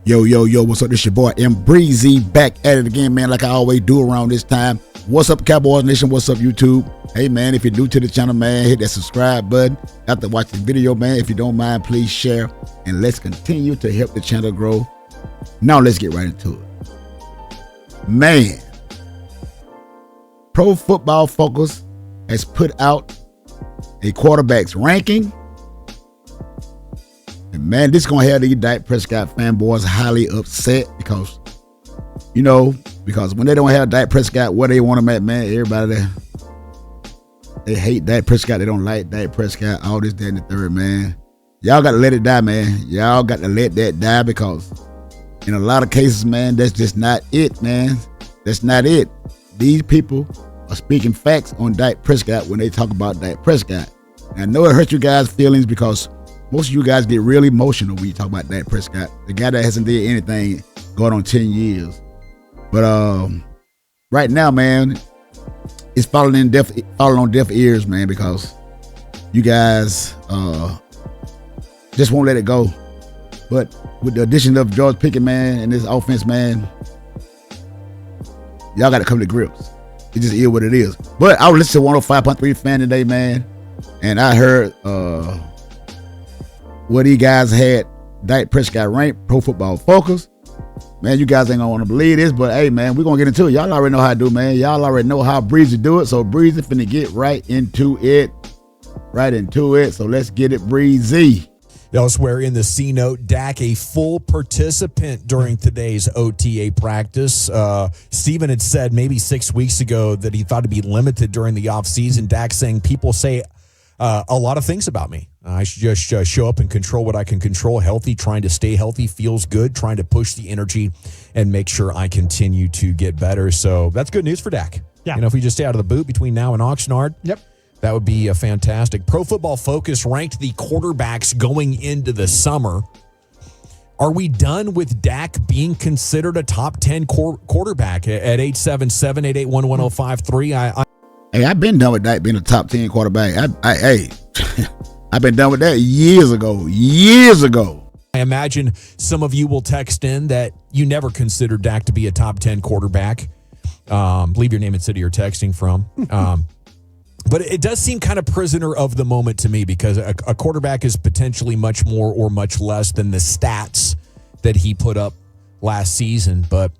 Yo, yo, yo, what's up? This your boy M Breezy back at it again, man, like I always do around this time. What's up, Cowboys Nation? What's up, YouTube? Hey, man, if you're new to the channel, man, hit that subscribe button. After watching the video, man, if you don't mind, please share. And let's continue to help the channel grow. Now, let's get right into it. Man, Pro Football Focus has put out a quarterback's ranking. And man, this is going to have these Dak Prescott fanboys highly upset because, because when they don't have Dak Prescott, where they want him at, man, everybody there, they hate Dak Prescott. They don't like Dak Prescott, all this, that, and the third, man. Y'all got to let it die, man. Y'all got to let that die because in a lot of cases, man, that's just not it, man. That's not it. These people are speaking facts on Dak Prescott when they talk about Dak Prescott. And I know it hurts you guys' feelings because most of you guys get really emotional when you talk about Dak Prescott, the guy that hasn't did anything going on 10 years. But right now, man, it's falling on deaf ears, man, because you guys just won't let it go. But with the addition of George Pickens, man, and this offense, man, y'all got to come to grips. It just is what it is. But I was listening to 105.3 Fan today, man, and I heard what these guys had Dak Prescott ranked, Pro Football Focus. Man, you guys ain't gonna want to believe this, but hey, man, we're gonna get into it. Y'all already know how to do, man. Y'all already know how Breezy do it, so Breezy finna get right into it. So let's get it, Breezy. Elsewhere in the C-note, Dak a full participant during today's OTA practice. Steven had said maybe 6 weeks ago that he thought to be limited during the offseason. Dak saying people say a lot of things about me. I should just show up and control what I can control. Healthy, trying to stay healthy, feels good, trying to push the energy and make sure I continue to get better. So that's good news for Dak. Yeah. If we just stay out of the boot between now and Oxnard, yep, that would be fantastic. Pro Football Focus ranked the quarterbacks going into the summer. Are we done with Dak being considered a top 10 quarterback at 877-881-1053? Hey, I've been done with Dak being a top 10 quarterback. I've been done with that years ago. I imagine some of you will text in that you never considered Dak to be a top 10 quarterback. Leave your name and city you're texting from. But it does seem kind of prisoner of the moment to me because a quarterback is potentially much more or much less than the stats that he put up last season. But,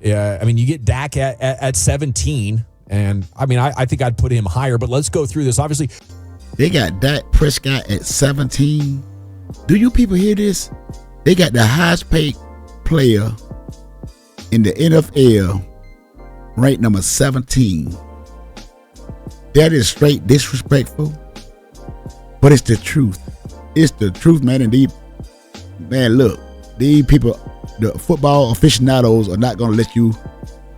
you get Dak at 17. And, I think I'd put him higher. But let's go through this. Obviously, they got Dak Prescott at 17. Do you people hear this? They got the highest paid player in the NFL ranked number 17. That is straight disrespectful, but it's the truth. It's the truth, man. And look, these people, the football aficionados, are not going to let you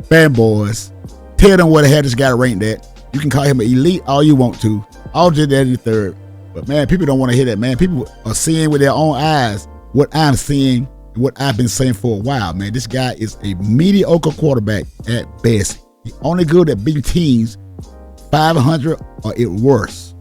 fanboys tell them where the hell this guy ranked at. You can call him an elite all you want to. All did that in the third. But, man, people don't want to hear that, man. People are seeing with their own eyes what I'm seeing and what I've been saying for a while, man. This guy is a mediocre quarterback at best. He's only good at beating teams 500 or it worse.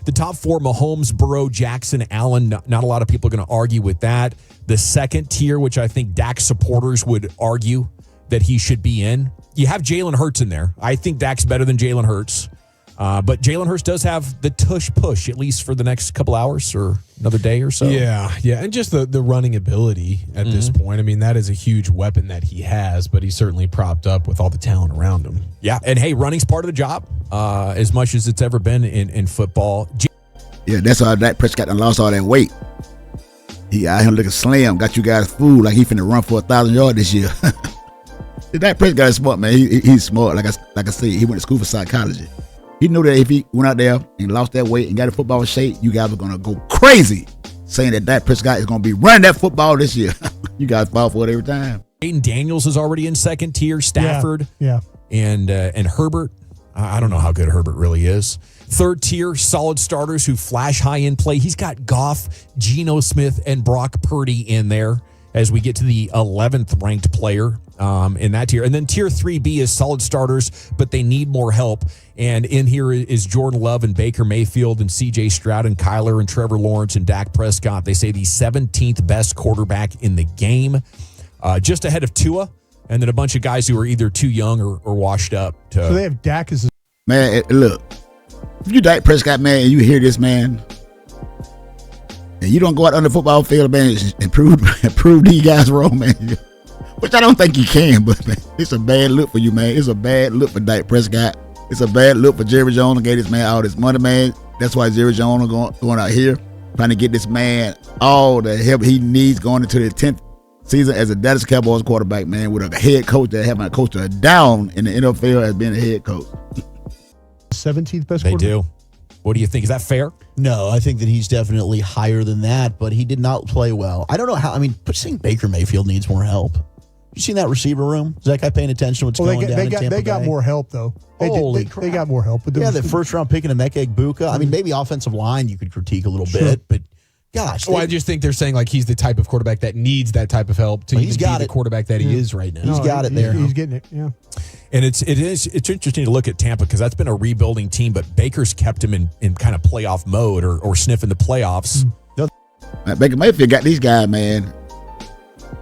The top four, Mahomes, Burrow, Jackson, Allen. Not a lot of people are going to argue with that. The second tier, which I think Dak supporters would argue that he should be in. You have Jalen Hurts in there. I think Dak's better than Jalen Hurts. But Jalen Hurts does have the tush push, at least for the next couple hours or another day or so. Yeah. And just the running ability at this point. That is a huge weapon that he has, but he's certainly propped up with all the talent around him. Yeah, and hey, running's part of the job as much as it's ever been in football. Yeah, that's why Dak Prescott done lost all that weight. He out here looking slim, got you guys fooled like he finna run for 1,000 yards this year. Dak Prescott is smart, man. He's smart. Like I said, he went to school for psychology. He knew that if he went out there and lost that weight and got a football in shape, you guys are going to go crazy saying that Dak Prescott is going to be running that football this year. You guys fall for it every time. Aiden Daniels is already in second tier. Stafford and Herbert. I don't know how good Herbert really is. Third tier, solid starters who flash high in play. He's got Goff, Geno Smith, and Brock Purdy in there as we get to the 11th ranked player. in that tier. And then tier 3B is solid starters, but they need more help. And in here is Jordan Love and Baker Mayfield and C.J. Stroud and Kyler and Trevor Lawrence and Dak Prescott. They say the 17th best quarterback in the game, just ahead of Tua, and then a bunch of guys who are either too young or washed up. So they have Dak as Man, look, if you Dak Prescott, man, and you hear this, man, and you don't go out on the football field, man, and prove these guys wrong, man, which I don't think you can, but man, it's a bad look for you, man. It's a bad look for Dak Prescott. It's a bad look for Jerry Jones to get this man all this money, man. That's why Jerry Jones is going out here trying to get this man all the help he needs going into the 10th season as a Dallas Cowboys quarterback, man, with a head coach that having a coach down in the NFL as being a head coach. 17th best They quarterback? do. What do you think? Is that fair? No, I think that he's definitely higher than that, but he did not play well. I don't know how. I mean, saying Baker Mayfield needs more help. You seen that receiver room? Is that guy paying attention to what's going down in Tampa they got Bay? more help, though. Holy They crap. got more help. But Yeah, the first round pick in Emeka Egbuka. I mean, maybe offensive line you could critique a little bit, but gosh. Well, I just think they're saying like he's the type of quarterback that needs that type of help to Well, even he's be got the it. quarterback that he is right now. He's got it there. He's getting it, yeah. And it's interesting to look at Tampa because that's been a rebuilding team, but Baker's kept him in kind of playoff mode or sniffing the playoffs. Man, Baker Mayfield got these guys, man,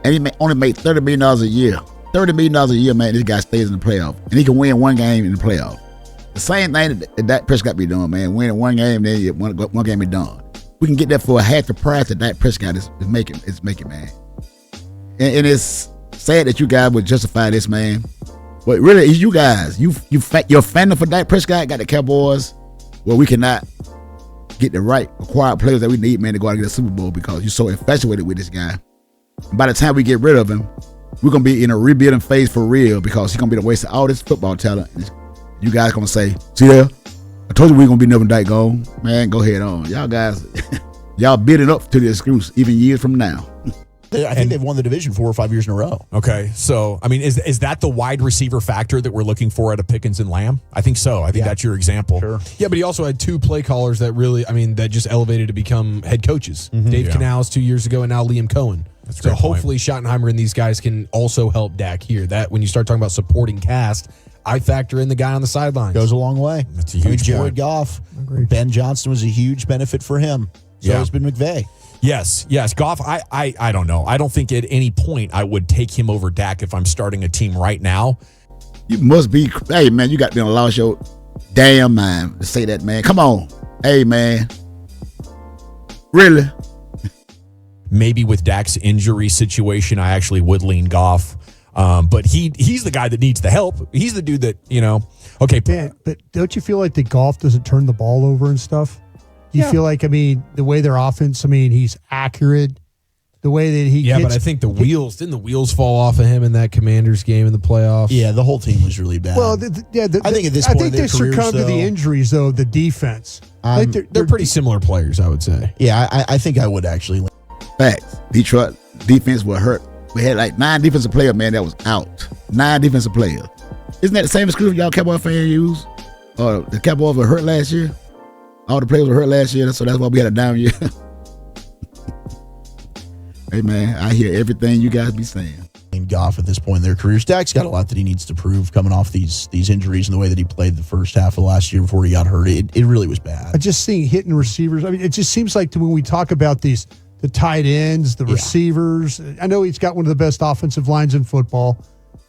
and he only made $30 million a year. $30 million a year, man, this guy stays in the playoff. And he can win one game in the playoff. The same thing that Dak Prescott be doing, man. Winning one game, then one game be done. We can get that for half the price that Dak Prescott is making, man. And it's sad that you guys would justify this, man. But really, it's you guys. You're fandom for Dak Prescott, got the Cowboys, where we cannot get the right acquired players that we need, man, to go out and get a Super Bowl because you're so infatuated with this guy. And by the time we get rid of him, we're going to be in a rebuilding phase for real because he's going to be the waste of all this football talent. And you guys going to say, see there? I told you we were going to be never Dak gone. Man, go ahead on. Y'all guys, y'all building up to the excuse even years from now. I think they've won the division 4 or 5 years in a row. Okay, so, I mean, is that the wide receiver factor that we're looking for out of Pickens and Lamb? I think so. I think that's your example. Sure. Yeah, but he also had 2 play callers that really, that just elevated to become head coaches. Dave Canales 2 years ago and now Liam Cohen. That's a so great point. hopefully Schottenheimer and these guys can also help Dak here. That when you start talking about supporting cast, I factor in the guy on the sidelines. Goes a long way. That's a huge Jared point. Goff, Agreed. Ben Johnson was a huge benefit for him. So has been McVay. Yes. Goff, I don't know. I don't think at any point I would take him over Dak if I'm starting a team right now. You must be, hey, man, you got to be on a lost your damn mind to say that, man. Come on. Hey, man. Really? Maybe with Dak's injury situation, I actually would lean Goff. But he's the guy that needs the help. He's the dude that, okay. Man, but don't you feel like the Golf doesn't turn the ball over and stuff? You feel like, the way their offense, he's accurate. The way that he gets. But I think didn't the wheels fall off of him in that Commanders game in the playoffs? Yeah, the whole team was really bad. Well, I think at this point I think in they their careers, succumbed to the though- injuries, though, the defense. I think They're pretty similar players, I would say. Yeah, I think I would actually. Facts. Detroit defense was hurt. We had like 9 defensive players, man, that was out. 9 defensive players. Isn't that the same excuse y'all Cowboy fans use? The Cowboys were hurt last year. All the players were hurt last year, so that's why we had a down year. Hey, man, I hear everything you guys be saying. Goff at this point in their careers. Dak's got a lot that he needs to prove coming off these injuries and the way that he played the first half of last year before he got hurt. It really was bad. I just seeing hitting receivers. It just seems like when we talk about the tight ends, the receivers. I know he's got one of the best offensive lines in football,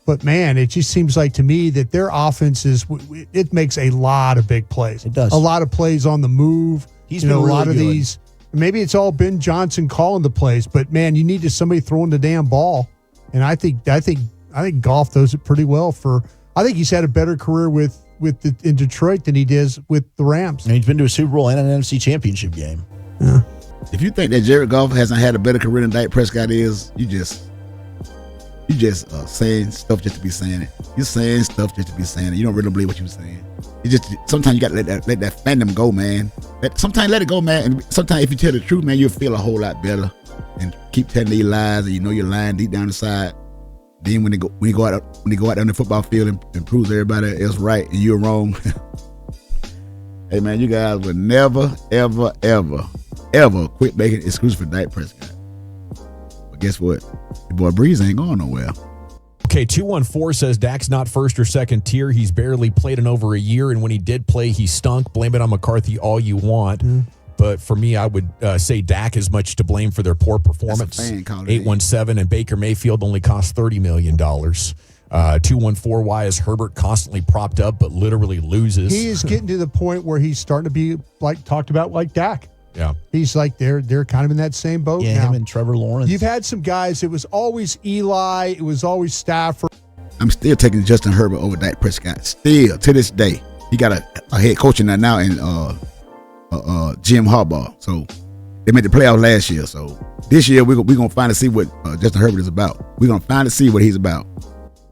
but man, it just seems like to me that their offense it makes a lot of big plays. It does. A lot of plays on the move. He's been a lot really of good. these. Maybe it's all Ben Johnson calling the plays, but man, you need somebody throwing the damn ball. And I think Goff does it pretty well. I think he's had a better career in Detroit than he does with the Rams. And he's been to a Super Bowl and an NFC Championship game. Yeah. If you think that Jared Goff hasn't had a better career than Dak Prescott is, you just saying stuff just to be saying it. You're saying stuff just to be saying it. You don't really believe what you're saying. Sometimes you got to let that fandom go, man. Sometimes let it go, man. And sometimes if you tell the truth, man, you'll feel a whole lot better. And keep telling these lies, and you're lying deep down inside. Then when you go out on the football field and proves everybody else right and you're wrong. Hey, man, you guys would never, ever, ever, ever quit making excuses for Dak Prescott. But guess what? Your boy Breeze ain't going nowhere. Okay, 214 says Dak's not first or second tier. He's barely played in over a year, and when he did play, he stunk. Blame it on McCarthy all you want. But for me, I would say Dak is much to blame for their poor performance. 817 and Baker Mayfield only cost $30 million. 214, why is Herbert constantly propped up but literally loses? He is getting to the point where he's starting to be talked about like Dak. Yeah. He's like they're kind of in that same boat now. Him and Trevor Lawrence. You've had some guys, it was always Eli, it was always Stafford. I'm still taking Justin Herbert over Dak Prescott. Still, to this day. He got a head coach in there now in Jim Harbaugh. So they made the playoffs last year. So this year we're going to finally see what Justin Herbert is about. We're going to finally see what he's about.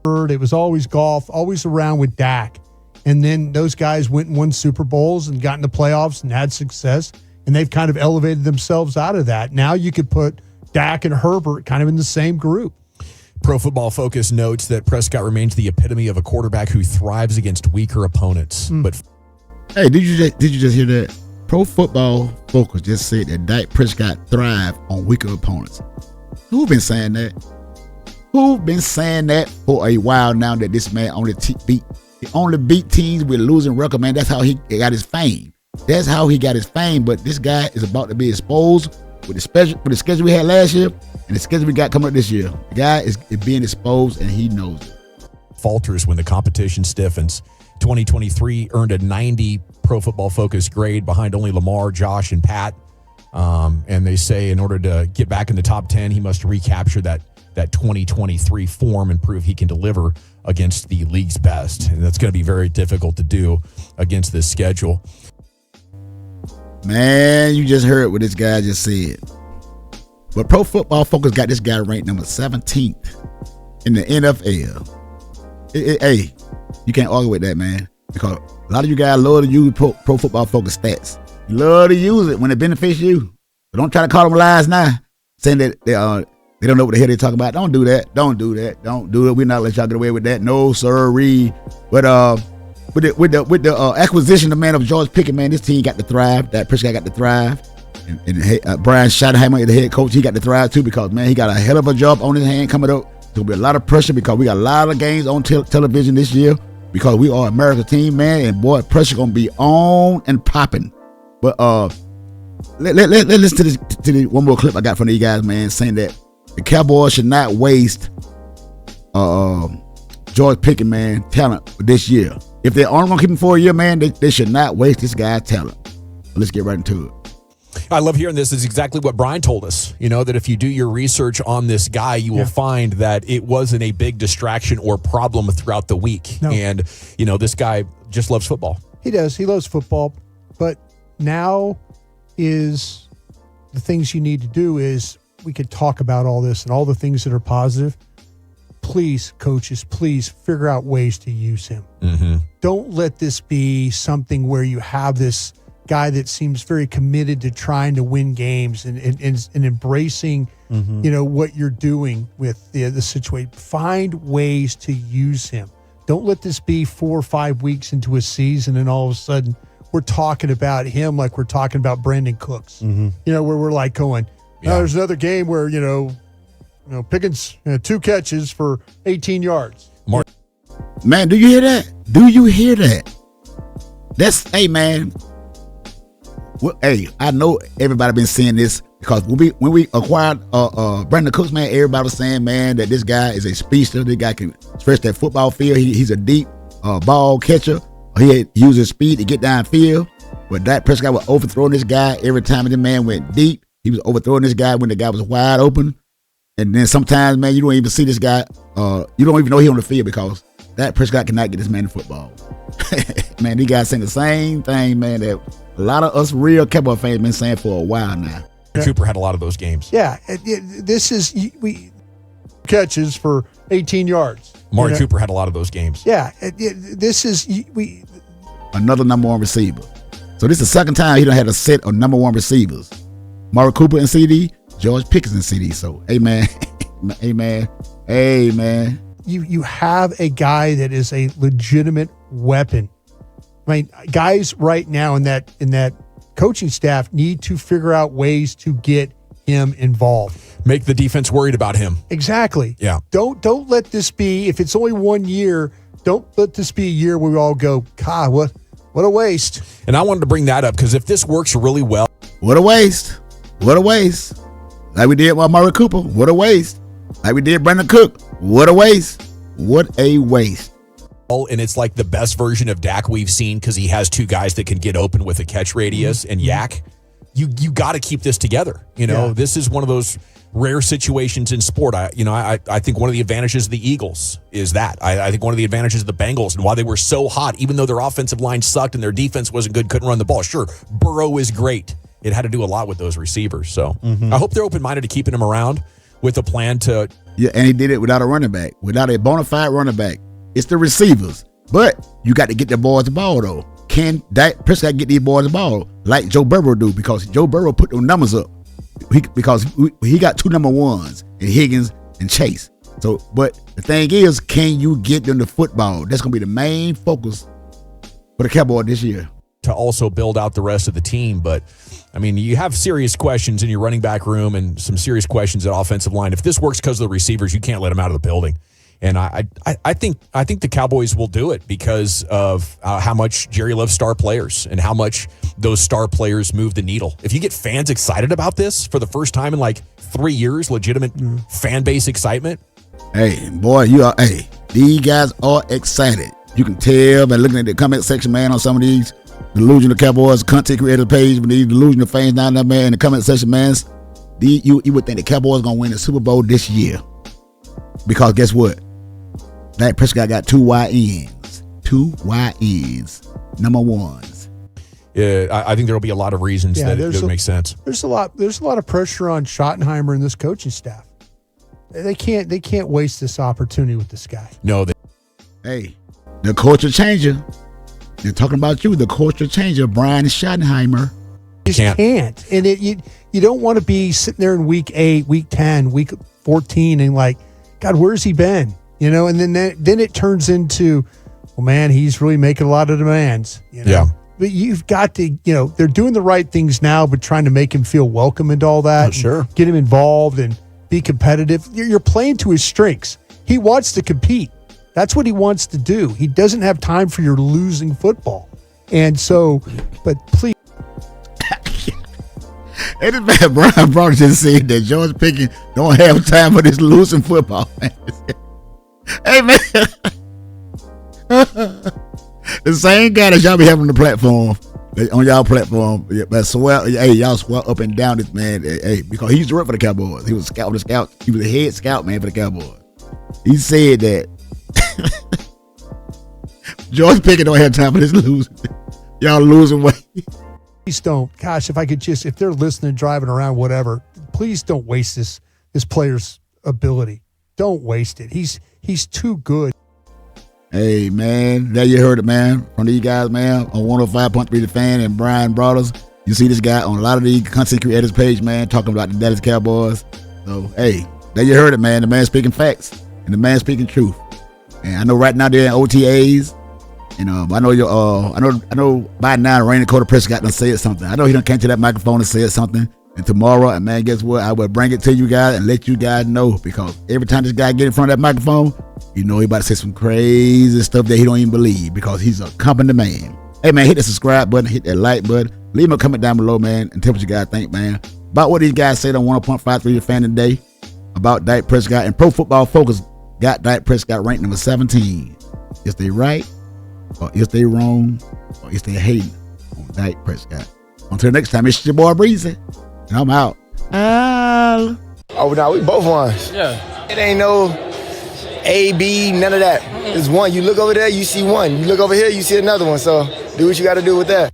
It was always golf, always around with Dak. And then those guys went and won Super Bowls and got in the playoffs and had success. And they've kind of elevated themselves out of that. Now you could put Dak and Herbert kind of in the same group. Pro Football Focus notes that Prescott remains the epitome of a quarterback who thrives against weaker opponents. But hey, did you just hear that? Pro Football Focus just said that Dak Prescott thrive on weaker opponents. Who been saying that? Who been saying that for a while now? That this man only beat teams with losing record. Man, that's how he got his fame. That's how he got his fame. But this guy is about to be exposed with the schedule we had last year and the schedule we got coming up this year. The guy is being exposed and he knows it. Falters when the competition stiffens. 2023 earned a 90 Pro Football Focus grade behind only Lamar, Josh, and Pat. And they say in order to get back in the top 10, he must recapture that 2023 form and prove he can deliver against the league's best. And that's going to be very difficult to do against this schedule. Man, you just heard what this guy just said. But Pro Football Focus got this guy ranked number 17th in the NFL. Hey, you can't argue with that, man. Because a lot of you guys love to use Pro Football Focus stats. You love to use it when it benefits you. But don't try to call them lies now, saying that they don't know what the hell they're talking about. Don't do that. Don't do that. Don't do it. We're not let y'all get away with that. No, sirree. But with the acquisition of George Pickett, man, this team got to thrive. That Prescott got to thrive. And Brian Schottenheimer, the head coach, he got to thrive too because, man, he got a hell of a job on his hand coming up. There'll be a lot of pressure because we got a lot of games on television this year because we are America's team, man, and boy, pressure gonna be on and popping. But let's listen to this one more clip I got from these guys, man, saying that the Cowboys should not waste George Pickett, man, talent this year. If they're only gonna keep him for a year, man, they should not waste this guy's talent. Let's get right into it. I love hearing this. Is exactly what Brian told us. You know, that if you do your research on this guy, you will find that it wasn't a big distraction or problem throughout the week. No. And, you know, this guy just loves football. He does. He loves football. But now is the things you need to do is we could talk about all this and all the things that are positive. Please, coaches, please figure out ways to use him. Mm-hmm. Don't let this be something where you have this guy that seems very committed to trying to win games and embracing, you know, what you're doing with the situation. Find ways to use him. Don't let this be 4 or 5 weeks into a season and all of a sudden we're talking about him like we're talking about Brandon Cooks. You know, where we're like going, there's another game where, you know, Pickens 2 catches for 18 yards. Man, do you hear that? Do you hear that? Hey, man. Well, hey, I know everybody been seeing this because when we acquired Brandon Cooks, man, everybody was saying, man, that this guy is a speedster. This guy can stretch that football field. He's a deep ball catcher. He uses speed to get downfield. But Dak Prescott was overthrowing this guy every time the man went deep. He was overthrowing this guy when the guy was wide open. And then sometimes, man, you don't even see this guy. You don't even know he's on the field because Dak Prescott cannot get this man in football. Man, these guys saying the same thing, man, that a lot of us real Cowboy fans been saying for a while now. Cooper had a lot of those games. Yeah, this is catches for 18 yards. Amari Cooper had a lot of those games. Yeah, this is another number one receiver. So this is the second time he done had a set of number one receivers. Amari Cooper and CD, George Pickens and CD. So, hey man, hey man. You have a guy that is a legitimate weapon. I mean, guys right now in that coaching staff need to figure out ways to get him involved. make the defense worried about him. Exactly. Yeah. Don't let this be, if it's only 1 year, don't let this be a year where we all go, God, what a waste. And I wanted to bring that up because if this works really well. What a waste. What a waste. Like we did with Amari Cooper. What a waste. Like we did Brandon Cook. What a waste. What a waste. And it's like the best version of Dak we've seen because he has two guys that can get open with a catch radius and yak. You got to keep this together. This is one of those rare situations in sport. I think one of the advantages of the Eagles is that. I think one of the advantages of the Bengals and why they were so hot, even though their offensive line sucked and their defense wasn't good, couldn't run the ball. Sure, Burrow is great. It had to do a lot with those receivers. So I hope they're open-minded to keeping him around with a plan to. Yeah, and he did it without a running back, without a bona fide running back. It's the receivers. But you got to get the boys the ball, though. Can Dak Prescott get these boys the ball like Joe Burrow do? Because Joe Burrow put those numbers up. Because he got two number ones in Higgins and Chase. So, but the thing is, can you get them the football? That's going to be the main focus for the Cowboys this year. To also build out the rest of the team. But, I mean, you have serious questions in your running back room and some serious questions at offensive line. If this works because of the receivers, you can't let them out of the building. And I think the Cowboys will do it because of how much Jerry loves star players and how much those star players move the needle. If you get fans excited about this for the first time in like 3 years, legitimate fan base excitement. Hey, boy, these guys are excited. You can tell by looking at the comment section, man, on some of these delusional Cowboys content creator page with these delusional fans down there, man, in the comment section, man. You would think the Cowboys going to win the Super Bowl this year. Because guess what? Dak Prescott got two YNs, number ones. Yeah, I think there will be a lot of reasons that it make sense. There's a lot of pressure on Schottenheimer and this coaching staff. They can't waste this opportunity with this guy. No, hey, the culture changer. They're talking about you, the culture changer, Brian Schottenheimer. You just can't. And you don't want to be sitting there in week 8, week 10, week 14 and like, God, where's he been? And then it turns into, well, man, he's really making a lot of demands. Yeah. But you've got to, they're doing the right things now, but trying to make him feel welcome and all that. Oh, sure. Get him involved and be competitive. You're playing to his strengths. He wants to compete. That's what he wants to do. He doesn't have time for your losing football. And so, but please. Hey, this man Brian Brown just said that George Pickens don't have time for this losing football, man. Hey, man. The same guy that y'all be having on the platform, on y'all platform, y'all swear up and down this man, hey, because he used to work for the Cowboys. He was a scout. He was a head scout, man, for the Cowboys. He said that George Pickens don't have time for this losing. Y'all losing weight. Please don't. Gosh, if they're listening, driving around, whatever, please don't waste this player's ability. Don't waste it. He's too good. Hey, man, there you heard it, man, from these guys, man, on 105.3 The Fan and Brian Brothers. You see this guy on a lot of these content creators page, man, talking about the Dallas Cowboys. So, hey, there you heard it, man. The man speaking facts and the man speaking truth. And I know right now they're in OTAs. I know by now Rainy Dakota Prescott done said something. I know he done came to that microphone and said something. And tomorrow, and man, guess what? I will bring it to you guys and let you guys know, because every time this guy get in front of that microphone, he about to say some crazy stuff that he don't even believe, because he's a company man. Hey, man, hit the subscribe button, hit that like button, leave me a comment down below, man, and tell what you guys think, man, about what these guys said on 101.53 The Fan today about Dak Prescott. And Pro Football Focus got Dak Prescott ranked number 17. Is they right, or is they wrong, or is they hating on Dak Prescott? Until next time, it's your boy Breezy. And I'm out. Oh, no, we both ones. Yeah. It ain't no A, B, none of that. It's one. You look over there, you see one. You look over here, you see another one. So do what you got to do with that.